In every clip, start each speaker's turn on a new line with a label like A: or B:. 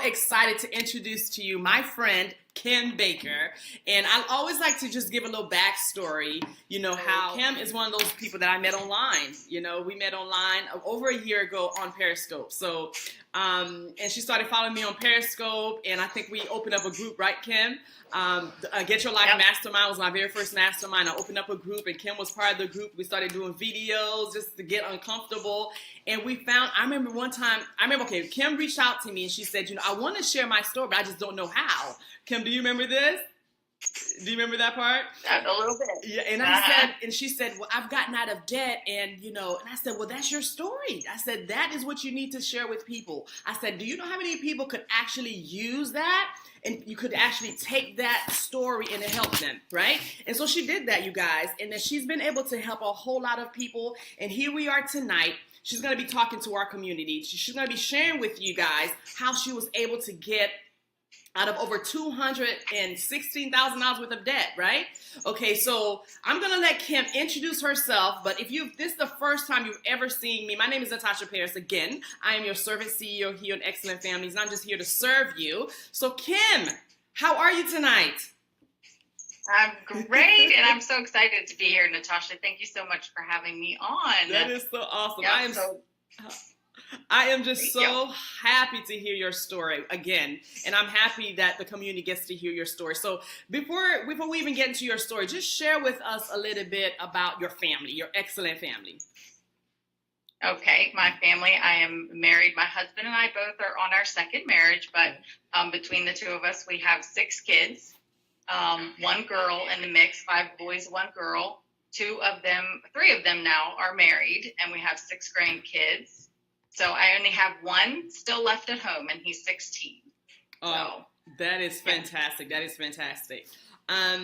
A: excited to introduce to you my friend, Kim Baker. And I always like to just give a little backstory, how Kim is one of those people that I met online. We met online over a year ago on Periscope. So, and she started following me on Periscope, and I think we opened up a group, right, Kim? Get Your Life Mastermind was my very first mastermind. I opened up a group, and Kim was part of the group. We started doing videos just to get uncomfortable. And I remember one time, Kim reached out to me and she said, I want to share my story, but I just don't know how. Kim, do you remember this? Do you remember that part?
B: A little bit.
A: Yeah, and she said, well, I've gotten out of debt, and I said, well, that's your story. I said, that is what you need to share with people. I said, do you know how many people could actually use that? And you could actually take that story and help them, right? And so she did that, you guys. And then she's been able to help a whole lot of people. And here we are tonight. She's going to be talking to our community. She's going to be sharing with you guys how she was able to get out of over $216,000 worth of debt, right? Okay, so I'm going to let Kim introduce herself, but if this is the first time you've ever seen me, my name is Natasha Paris. Again, I am your servant CEO here in Excellent Families, and I'm just here to serve you. So Kim, how are you tonight?
B: I'm great, and I'm so excited to be here, Natasha. Thank you so much for having me on.
A: That is so awesome.
B: Yeah,
A: I am just so happy to hear your story again, and I'm happy that the community gets to hear your story. So before we even get into your story, just share with us a little bit about your family, your excellent family.
B: Okay, my family, I am married. My husband and I both are on our second marriage, but between the two of us, we have 6 kids, 1 girl in the mix, 5 boys, 1 girl. 3 of them now are married, and we have 6 grandkids. So I only have 1 still left at home, and he's 16.
A: Oh, that is fantastic. That is fantastic.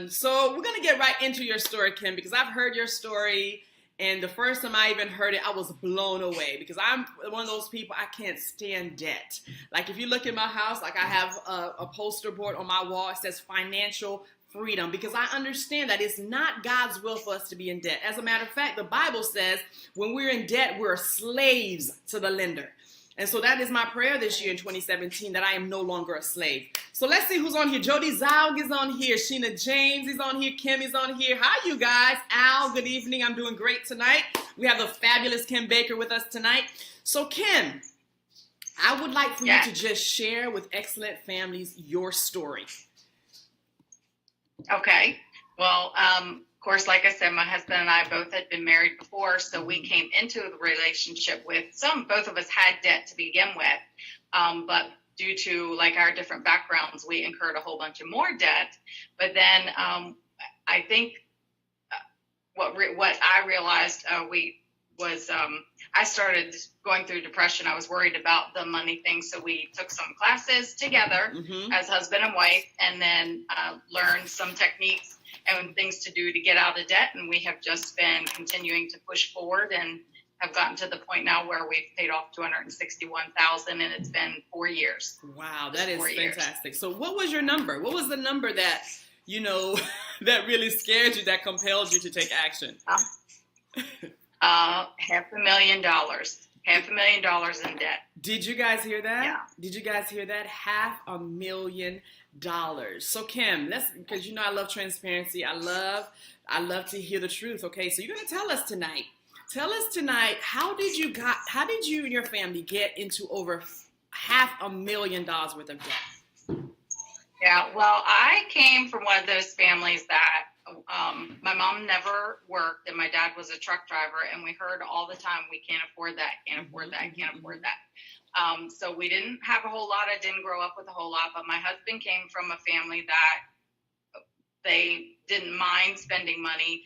A: So we're going to get right into your story, Kim, because I've heard your story, and the first time I even heard it, I was blown away because I'm one of those people, I can't stand debt. Like if you look at my house, like I have a poster board on my wall, it says financial freedom, because I understand that it's not God's will for us to be in debt. As a matter of fact, the Bible says when we're in debt, we're slaves to the lender. And so that is my prayer this year in 2017, that I am no longer a slave. So let's see who's on here. Jody Zaug is on here. Sheena James is on here. Kim is on here. Hi, you guys. Al, good evening. I'm doing great tonight. We have the fabulous Kim Baker with us tonight. So Kim, I would like for you to just share with Excellent Families your story.
B: Okay. Well, of course, like I said, my husband and I both had been married before, so we came into the relationship with both of us had debt to begin with, but due to like our different backgrounds, we incurred a whole bunch of more debt. But then I think what I realized I started going through depression. I was worried about the money thing, so we took some classes together as husband and wife, and then learned some techniques and things to do to get out of debt. And we have just been continuing to push forward and have gotten to the point now where we've paid off $261,000, and it's been 4 years.
A: Wow, that is fantastic. So what was your number? What was the number that, that really scared you, that compelled you to take action?
B: $500,000. $500,000 in debt.
A: Did you guys hear that?
B: Yeah.
A: Did you guys hear that? $500,000. So Kim, because I love transparency. I love to hear the truth. Okay, so you're gonna tell us tonight. Tell us tonight, how did you and your family get into over $500,000 worth of debt?
B: Yeah, well, I came from one of those families that my mom never worked, and my dad was a truck driver, and we heard all the time, we can't afford that, can't afford that, can't afford that. So we didn't have a whole lot. I didn't grow up with a whole lot, but my husband came from a family that they didn't mind spending money.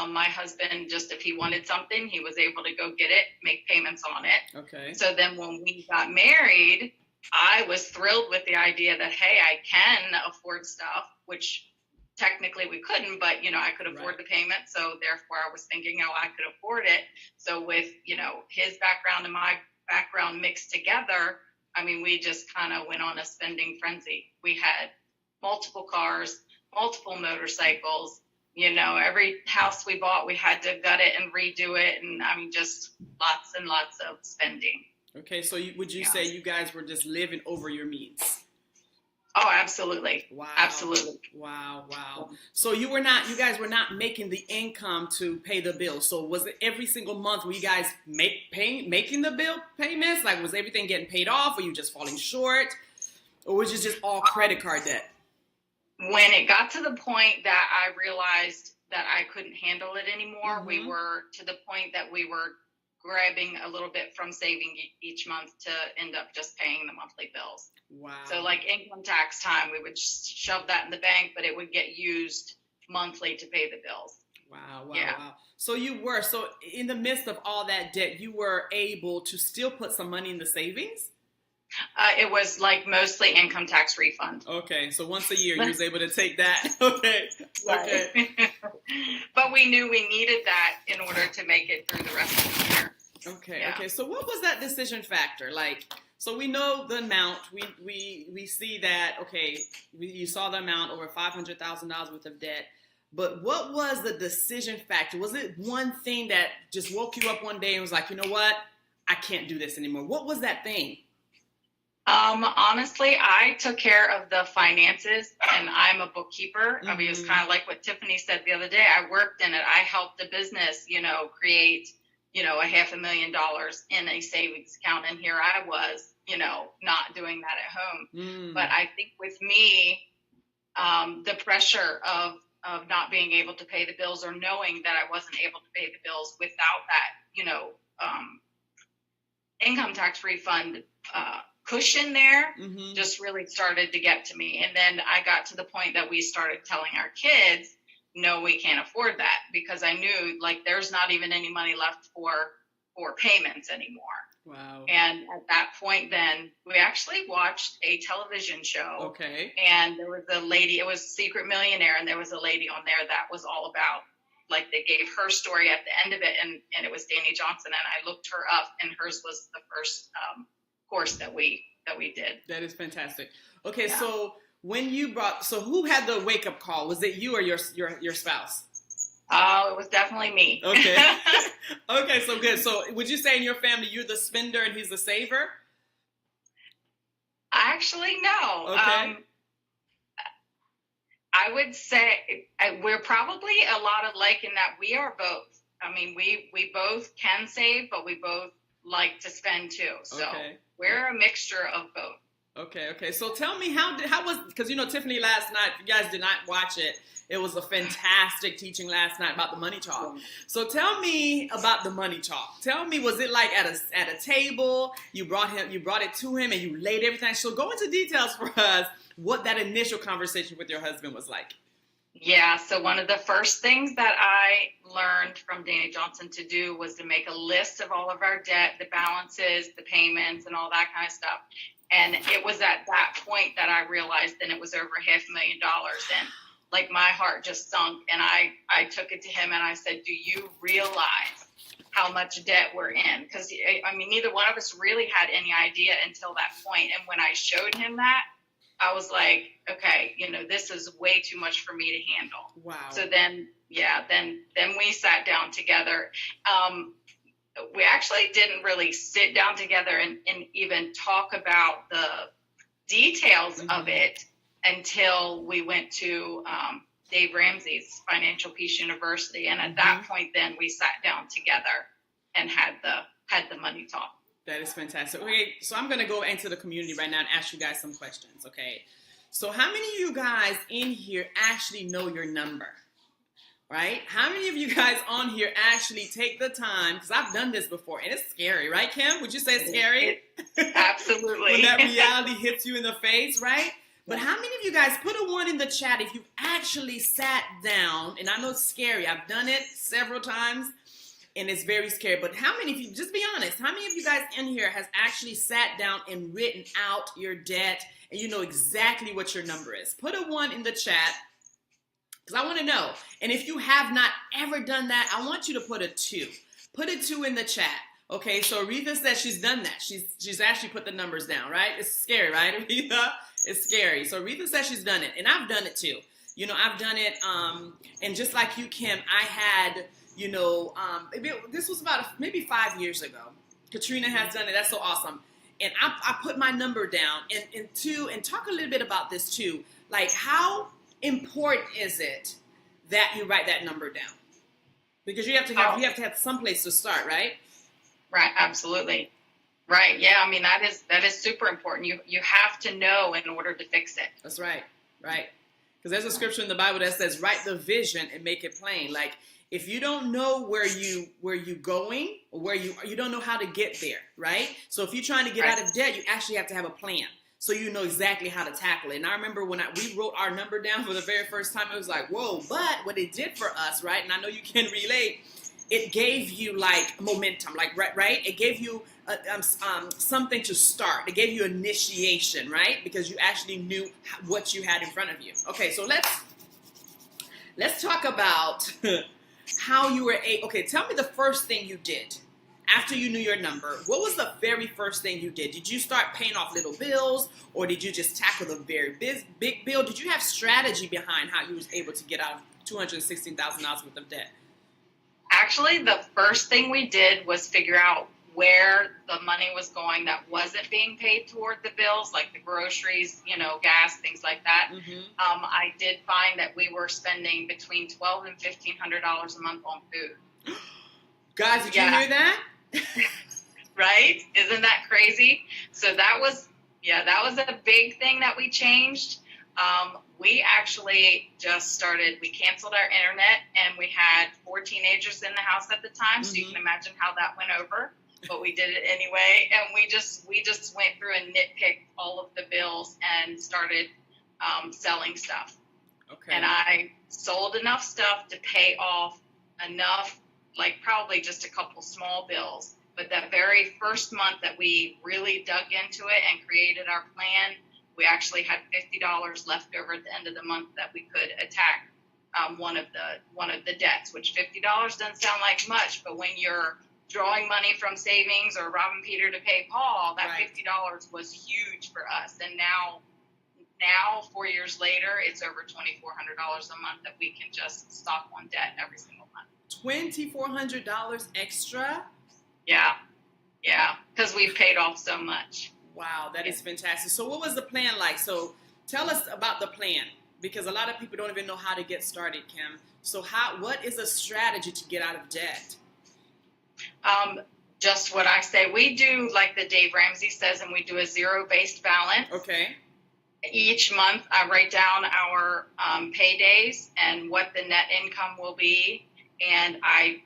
B: My husband, just if he wanted something, he was able to go get it, make payments on it.
A: Okay.
B: So then when we got married, I was thrilled with the idea that, hey, I can afford stuff, which technically we couldn't, but, I could afford the payment. So therefore I was thinking, I could afford it. So with, his background and my background mixed together, we just kind of went on a spending frenzy. We had multiple cars, multiple motorcycles, every house we bought, we had to gut it and redo it. And just lots and lots of spending.
A: Okay, so would you
B: Yeah.
A: say you guys were just living over your means?
B: Oh, absolutely.
A: Wow.
B: Absolutely.
A: Wow. So you guys were not making the income to pay the bill. So was it every single month were you guys making the bill payments? Like was everything getting paid off? Were you just falling short? Or was it just all credit card debt?
B: When it got to the point that I realized that I couldn't handle it anymore,
A: Mm-hmm.
B: we were to the point that we were grabbing a little bit from saving each month to end up just paying the monthly bills.
A: Wow.
B: So like income tax time, we would shove that in the bank, but it would get used monthly to pay the bills.
A: Wow.
B: Yeah.
A: So so in the midst of all that debt, you were able to still put some money in the savings?
B: It was like mostly income tax refund.
A: Okay, so once a year you was able to take that. Okay.
B: But we knew we needed that in order to make it through the rest of the year.
A: Okay. So what was that decision factor? Like, so we know the amount. We see that. Okay, you saw the amount, over $500,000 worth of debt. But what was the decision factor? Was it one thing that just woke you up one day and was like, you know what, I can't do this anymore? What was that thing?
B: Honestly, I took care of the finances, and I'm a bookkeeper. I mean, it's kind of like what Tiffany said the other day. I worked in it. I helped the business, create, $500,000 in a savings account. And here I was, not doing that at home. But I think with me, the pressure of not being able to pay the bills, or knowing that I wasn't able to pay the bills without that, income tax refund, cushion there, just really started to get to me. And then I got to the point that we started telling our kids, no, we can't afford that, because I knew like there's not even any money left for payments anymore.
A: Wow.
B: And at that point, then we actually watched a television show.
A: Okay.
B: And there was a lady, it was Secret Millionaire, and there was a lady on there that was all about, like, they gave her story at the end of it, and it was Dani Johnson, and I looked her up, and hers was the first course that we did.
A: That is fantastic. Okay,
B: Yeah.
A: so who had the wake up call? Was it you or your spouse?
B: Oh, it was definitely me.
A: Okay. Okay, so good. So would you say in your family you're the spender and he's the saver?
B: Actually, no.
A: Okay.
B: I would say we're probably a lot alike in that we are both. I mean, we both can save, but we both like to spend too. So we're a mixture of both.
A: Okay. So tell me how was, because Tiffany last night, if you guys did not watch it, it was a fantastic teaching last night about the money talk. So tell me about the money talk. Tell me, was it like at a table, you brought it to him and you laid everything? So go into details for us what that initial conversation with your husband was like.
B: Yeah, so one of the first things that I learned from Dani Johnson to do was to make a list of all of our debt, the balances, the payments, and all that kind of stuff. And it was at that point that I realized then it was over $500,000. And like my heart just sunk, and I took it to him and I said, do you realize how much debt we're in? Because, I mean, neither one of us really had any idea until that point. And when I showed him that, I was like, okay, this is way too much for me to handle.
A: Wow.
B: So then we sat down together. We actually didn't really sit down together and even talk about the details of it until we went to Dave Ramsey's Financial Peace University. And at that point, then we sat down together and had the money talk.
A: That is fantastic. Okay, so I'm going to go into the community right now and ask you guys some questions, okay? So how many of you guys in here actually know your number, right? How many of you guys on here actually take the time, because I've done this before, and it's scary, right, Kim? Would you say it's scary?
B: Absolutely.
A: When that reality hits you in the face, right? But how many of you guys, put a 1 in the chat if you actually sat down, and I know it's scary. I've done it several times. And it's very scary. But how many of you, just be honest, how many of you guys in here has actually sat down and written out your debt and you know exactly what your number is? Put a 1 in the chat because I want to know. And if you have not ever done that, I want you to put a 2. Put a 2 in the chat. Okay, so Aretha said she's done that. She's actually put the numbers down, right? It's scary, right, Aretha? It's scary. So Aretha said she's done it. And I've done it too. I've done it. And just like you, Kim, I had... this was about maybe 5 years ago. Katrina has done it. That's so awesome. And I put my number down. And talk a little bit about this too. Like, how important is it that you write that number down? Because you have to have some place to start, right?
B: Right, absolutely. Right. Yeah, I mean that is super important. You have to know in order to fix it.
A: That's right. Right. Because there's a scripture in the Bible that says, write the vision and make it plain. Like, if you don't know where you going, or where you don't know how to get there, right? So if you're trying to get out of debt, you actually have to have a plan, so you know exactly how to tackle it. And I remember when we wrote our number down for the very first time, it was like, whoa. But what it did for us, right? And I know you can relate. It gave you like momentum, like right? It gave you something to start. It gave you initiation, right? Because you actually knew what you had in front of you. Okay, so let's talk about how you were able. Okay, tell me the first thing you did after you knew your number. What was the very first thing you did? Did you start paying off little bills, or did you just tackle the very big bill? Did you have strategy behind how you was able to get out of $216,000 worth of debt?
B: Actually, the first thing we did was figure out where the money was going that wasn't being paid toward the bills, like the groceries, gas, things like that.
A: Mm-hmm.
B: I did find that we were spending between $1,200 and $1,500 a month on food.
A: Guys, did you hear that?
B: Right? Isn't that crazy? So that was a big thing that we changed. We actually we canceled our internet, and we had 4 teenagers in the house at the time. So you can imagine how that went over. But we did it anyway, and we just went through and nitpicked all of the bills and started selling stuff.
A: Okay.
B: And I sold enough stuff to pay off enough, like probably just a couple small bills. But that very first month that we really dug into it and created our plan, we actually had $50 left over at the end of the month that we could attack one of the debts. Which $50 doesn't sound like much, but when you're drawing money from savings or robbing Peter to pay Paul, that $50 was huge for us. And now 4 years later, it's over $2,400 a month that we can just stop on debt every single month.
A: $2,400 extra?
B: Yeah, because we've paid off so much.
A: Wow, that is fantastic. So what was the plan like? So tell us about the plan, because a lot of people don't even know how to get started, Kim. So what is a strategy to get out of debt?
B: Just what I say. We do like the Dave Ramsey says, and we do a zero-based balance.
A: Okay.
B: Each month, I write down our paydays and what the net income will be, and I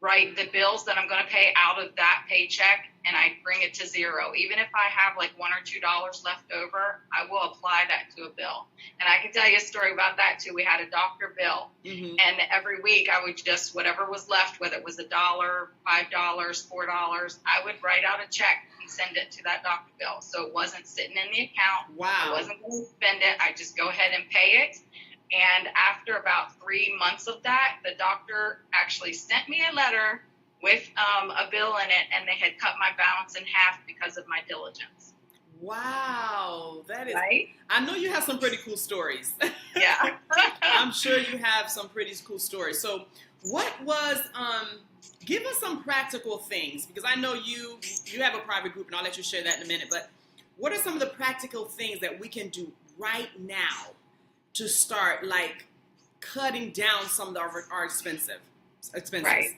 B: write the bills that I'm going to pay out of that paycheck, and I bring it to zero. Even if I have like $1 or $2 left over, I will apply that to a bill. And I can tell you a story about that too. We had a doctor bill, and every week I would just, whatever was left, whether it was $1, $5, $4, I would write out a check and send it to that doctor bill. So it wasn't sitting in the account.
A: Wow.
B: I wasn't going to spend it. I just go ahead and pay it. And after about 3 months of that, the doctor actually sent me a letter with a bill in it, and they had cut my balance in half because of my diligence.
A: Wow, that is
B: right.
A: I know you have some pretty cool stories.
B: Yeah.
A: I'm sure you have some pretty cool stories. So what was, give us some practical things, because I know you have a private group, and I'll let you share that in a minute, but what are some of the practical things that we can do right now to start, like, cutting down some of our expenses?
B: Right.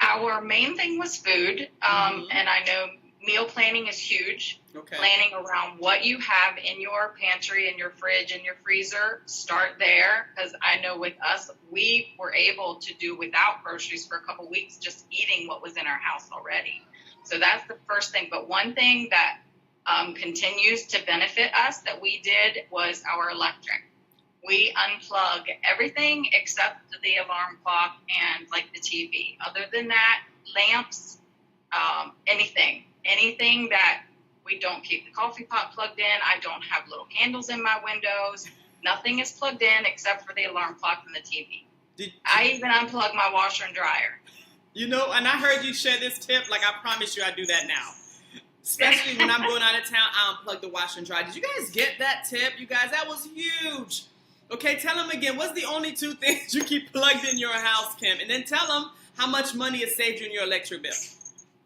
B: Our main thing was food, and I know meal planning is huge.
A: Okay.
B: Planning around what you have in your pantry, in your fridge, in your freezer. Start there, because I know with us, we were able to do without groceries for a couple weeks, just eating what was in our house already. So that's the first thing. But one thing that continues to benefit us that we did was our electric. We unplug everything except the alarm clock and like the TV. Other than that, lamps, anything that we don't keep the coffee pot plugged in. I don't have little candles in my windows. Nothing is plugged in except for the alarm clock and the TV. I even unplug my washer and dryer.
A: And I heard you share this tip. Like, I promise you I do that now. Especially when I'm going out of town, I unplug the washer and dryer. Did you guys get that tip? You guys, that was huge. Okay, tell them again. What's the only 2 things you keep plugged in your house, Kim? And then tell them how much money it saved you in your electric bill.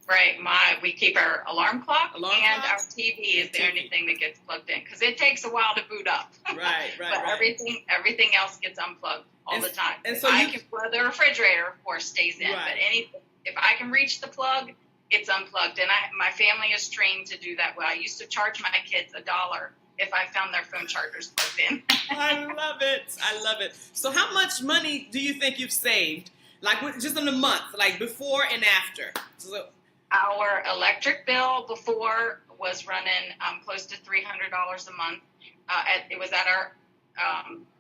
B: Right. We keep our alarm clock
A: Alarm
B: and
A: clock?
B: our TV is the
A: TV.
B: only thing that gets plugged in because it takes a while to boot up.
A: Right,
B: But everything else gets unplugged all the time.
A: And
B: If
A: so
B: the refrigerator, of course, stays in.
A: Right.
B: But if I can reach the plug, it's unplugged. And my family is trained to do that well. I used to charge my kids $1 if I found their phone chargers plugged in.
A: I love it. I love it. So how much money do you think you've saved? Like just in a month, like before and after? So,
B: Our electric bill before was running close to $300 a month. It was at our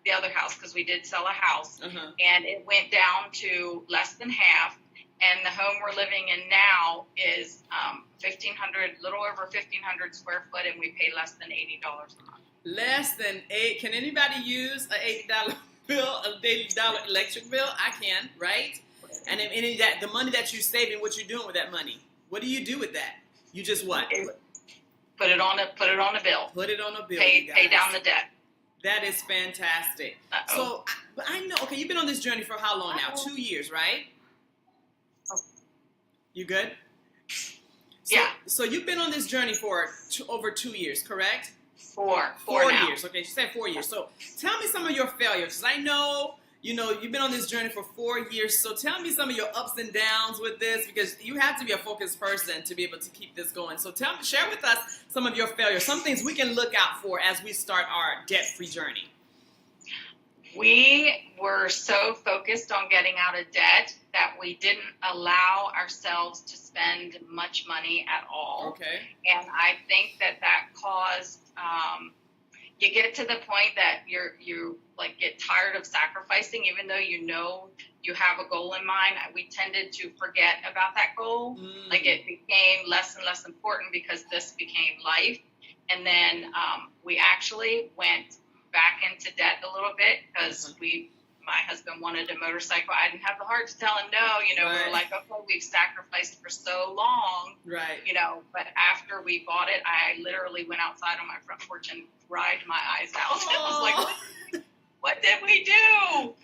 B: the other house because we did sell a house, and it went down to less than half. And the home we're living in now is 1,500, little over 1,500 square foot, and we pay less than $80 a month.
A: Less than $8. Can anybody use an $80 bill, a $80 electric bill? I can, right? And the money that you're saving, what you're doing with that money? What do you do with that? You just what?
B: Put it on a bill.
A: Put it on a bill.
B: Pay down the debt.
A: That is fantastic.
B: Uh-oh.
A: So I know. Okay, you've been on this journey for how long now? 2 years, right? You good? So,
B: yeah.
A: So you've been on this journey for over 2 years, correct?
B: Four now.
A: Years. Okay, she said 4 years. So tell me some of your failures. 'Cause I know, you've been on this journey for 4 years. So tell me some of your ups and downs with this, because you have to be a focused person to be able to keep this going. So share with us some of your failures, some things we can look out for as we start our debt-free journey.
B: We were so focused on getting out of debt that we didn't allow ourselves to spend much money at all.
A: Okay.
B: And I think that caused, you get to the point that you like get tired of sacrificing, even though you have a goal in mind. We tended to forget about that goal. Like it became less and less important because this became life. And then we actually went back into debt a little bit because my husband wanted a motorcycle. I didn't have the heart to tell him no. We were like, okay, we've sacrificed for so long,
A: right?
B: But after we bought it, I literally went outside on my front porch and cried my eyes out. I was like, what did we do?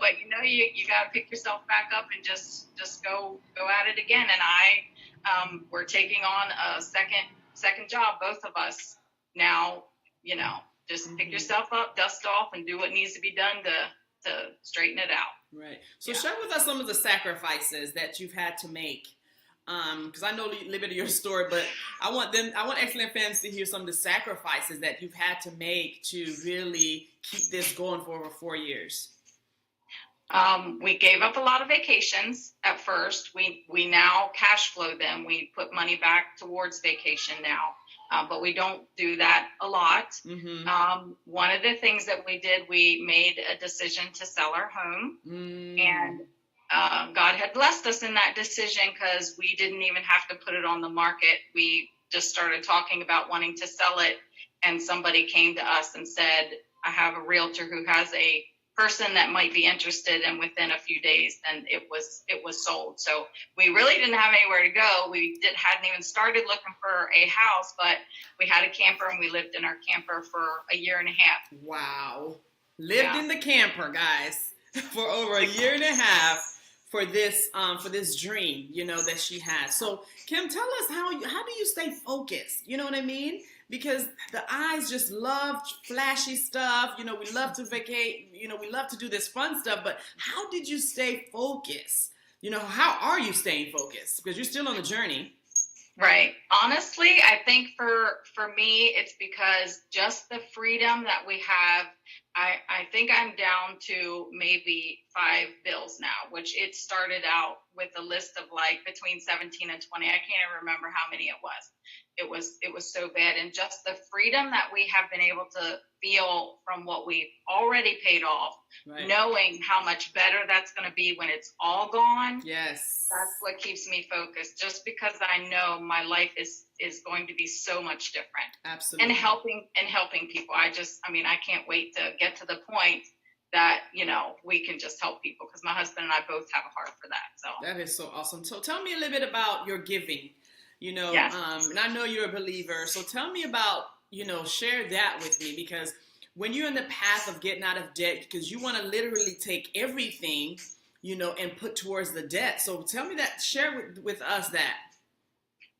B: But you got to pick yourself back up and just go at it again. And we're taking on a second job, both of us now. Just pick yourself up, dust off, and do what needs to be done to straighten it out.
A: Right. So share with us some of the sacrifices that you've had to make. Because I know a little bit of your story, but I want Excellent Fans to hear some of the sacrifices that you've had to make to really keep this going for over 4 years.
B: We gave up a lot of vacations at first. We now cash flow them. We put money back towards vacation now. But we don't do that a lot. One of the things that we did, we made a decision to sell our home. And God had blessed us in that decision because we didn't even have to put it on the market. We just started talking about wanting to sell it. And somebody came to us and said, I have a realtor who has a person that might be interested, and within a few days then it was sold. So we really didn't have anywhere to go. We hadn't even started looking for a house, but we had a camper and we lived in our camper for a year and a half.
A: Wow. Lived in the camper, guys, for over a year and a half for this dream, that she has. So Kim, tell us how do you stay focused? You know what I mean? Because the eyes just love flashy stuff. We love to vacate. We love to do this fun stuff. But how did you stay focused? How are you staying focused? Because you're still on the journey.
B: Right. Honestly, I think for me, it's because just the freedom that we have. I think I'm down to maybe 5 bills now, which it started out with a list of like between 17 and 20. I can't even remember how many it was. It was so bad. And just the freedom that we have been able to feel from what we've already paid off, knowing how much better that's going to be when it's all gone.
A: Yes.
B: That's what keeps me focused, just because I know my life is going to be so much different.
A: Absolutely.
B: And helping people. I can't wait to get to the point that, we can just help people, because my husband and I both have a heart for that. So
A: that is so awesome. So tell me a little bit about your giving,
B: Yes.
A: And I know you're a believer. So tell me about, share that with me, because when you're in the path of getting out of debt, because you want to literally take everything, and put towards the debt. So tell me that, share with us that.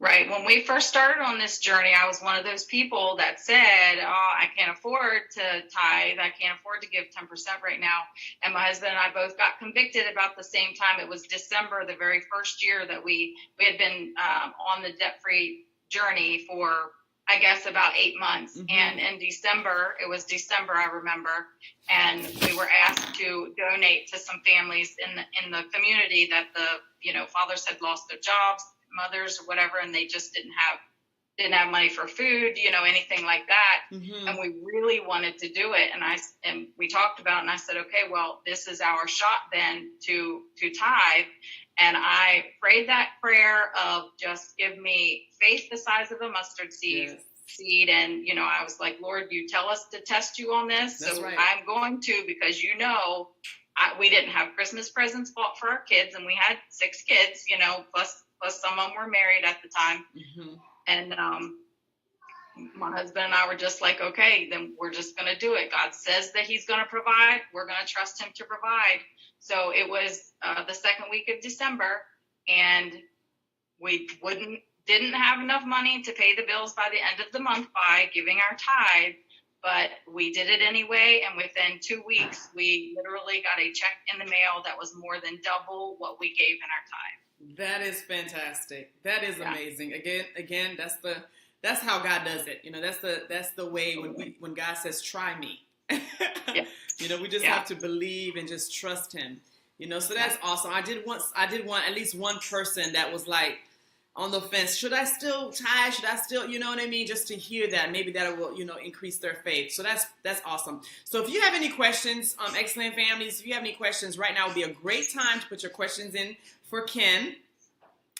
B: Right. When we first started on this journey, I was one of those people that said, "Oh, I can't afford to tithe. I can't afford to give 10% right now." And my husband and I both got convicted about the same time. It was December, the very first year that we had been on the debt-free journey for, I guess, about 8 months.
A: Mm-hmm.
B: And in December, it was December, I remember, and we were asked to donate to some families in the community that the fathers had lost their jobs, mothers or whatever, and they just didn't have money for food, anything like that.
A: Mm-hmm.
B: And we really wanted to do it. And we talked about it, and I said, okay, well, this is our shot then to tithe. And I prayed that prayer of just give me faith the size of a mustard seed.
A: Yes.
B: And I was like, Lord, you tell us to test you on this.
A: That's
B: so
A: right.
B: I'm going to, because we didn't have Christmas presents bought for our kids, and we had 6 kids, plus some of them were married at the time.
A: Mm-hmm.
B: And my husband and I were just like, okay, then we're just going to do it. God says that he's going to provide. We're going to trust him to provide. So it was the second week of December, and we didn't have enough money to pay the bills by the end of the month by giving our tithe, but we did it anyway. And within 2 weeks, we literally got a check in the mail that was more than double what we gave in our tithe.
A: That is fantastic. That is amazing. Again, that's how God does it. That's the way when God says, "Try me."
B: Yeah.
A: We just have to believe and just trust Him. So that's awesome. I did want at least one person that was like on the fence. Should I still tithe? Should I still, you know what I mean? Just to hear that, maybe that will, increase their faith. So that's awesome. So if you have any questions, excellent families, if you have any questions right now would be a great time to put your questions in for Kim.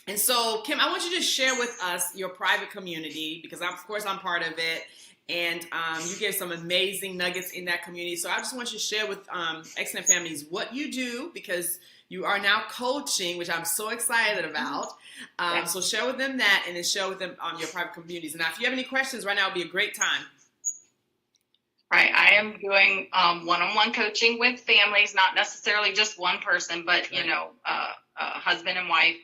A: And so, Kim, I want you to share with us your private community, because I'm part of it. And you gave some amazing nuggets in that community. So I just want you to share with excellent families what you do, because you are now coaching, which I'm so excited about. So share with them that, and then share with them your private communities. Now, if you have any questions right now, would be a great time.
B: Right. I am doing one-on-one coaching with families, not necessarily just one person, but, husband and wife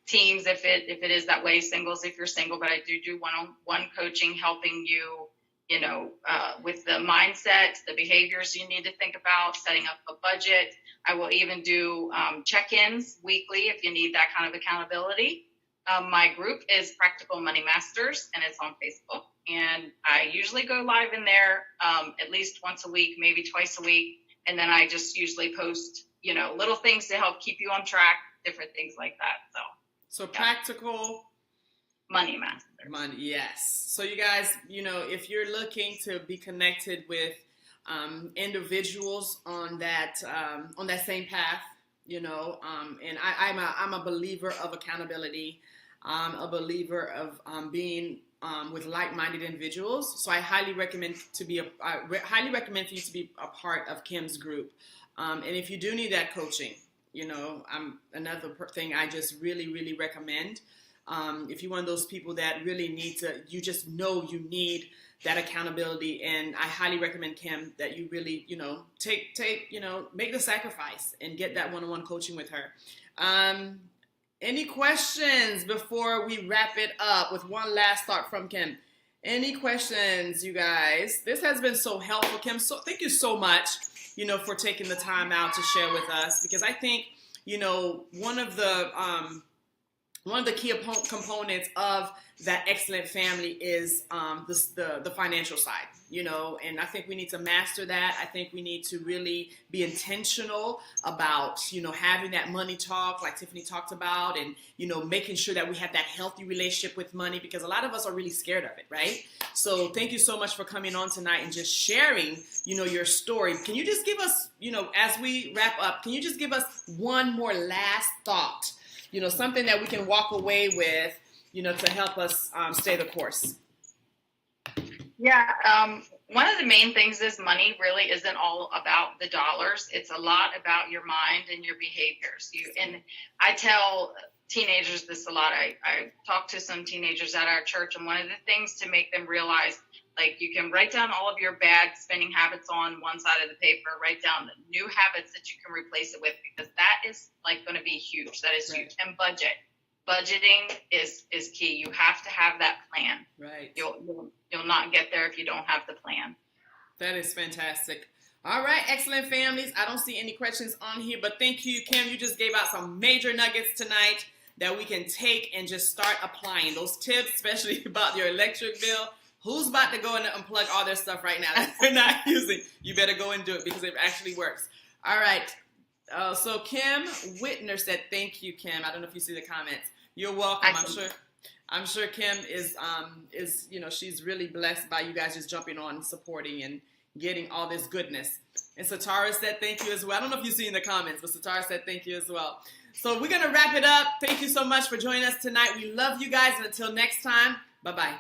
B: teams, if it is that way, singles if you're single. But I do one-on-one coaching, helping you, with the mindset, the behaviors you need to think about, setting up a budget. I will even do check-ins weekly if you need that kind of accountability. My group is Practical Money Masters, and it's on Facebook. And I usually go live in there at least once a week, maybe twice a week. And then I just usually post, little things to help keep you on track, different things like that. So
A: Practical
B: Money Masters.
A: Money, yes. So you guys, if you're looking to be connected with individuals on that same path, and I'm a believer of accountability. I'm a believer of being with like-minded individuals. So I highly recommend for you to be a part of Kim's group. And if you do need that coaching, another thing I just really, really recommend. If you're one of those people that really you just know you need that accountability, and I highly recommend, Kim, that you really, make the sacrifice and get that one-on-one coaching with her. Any questions before we wrap it up with one last thought from Kim? Any questions, you guys? This has been so helpful, Kim. So thank you so much, for taking the time out to share with us, because I think, one of the key components of that excellent family is the financial side, and I think we need to master that. I think we need to really be intentional about, having that money talk like Tiffany talked about, and, making sure that we have that healthy relationship with money, because a lot of us are really scared of it, right? So thank you so much for coming on tonight and just sharing, your story. Can you just give us, as we wrap up, can you just give us one more last thought? Something that we can walk away with, to help us stay the course.
B: Yeah. One of the main things is money really isn't all about the dollars. It's a lot about your mind and your behaviors. And I tell teenagers this a lot. I talk to some teenagers at our church, and one of the things to make them realize, like, you can write down all of your bad spending habits on one side of the paper, write down the new habits that you can replace it with, because that is like going to be huge. That is huge. And budget. budgeting is key. You have to have that plan.
A: Right.
B: You'll not get there if you don't have the plan.
A: That is fantastic. All right, excellent families. I don't see any questions on here, but thank you, Kim. You just gave out some major nuggets tonight that we can take and just start applying. Those tips, especially about your electric bill. Who's about to go and unplug all their stuff right now that they're not using? You better go and do it because it actually works. All right. So Kim Whitner said, thank you, Kim. I don't know if you see the comments. You're welcome. I'm sure Kim is she's really blessed by you guys just jumping on and supporting and getting all this goodness. And Satara said thank you as well. I don't know if you see in the comments, but Satara said thank you as well. So we're going to wrap it up. Thank you so much for joining us tonight. We love you guys. And until next time, bye-bye.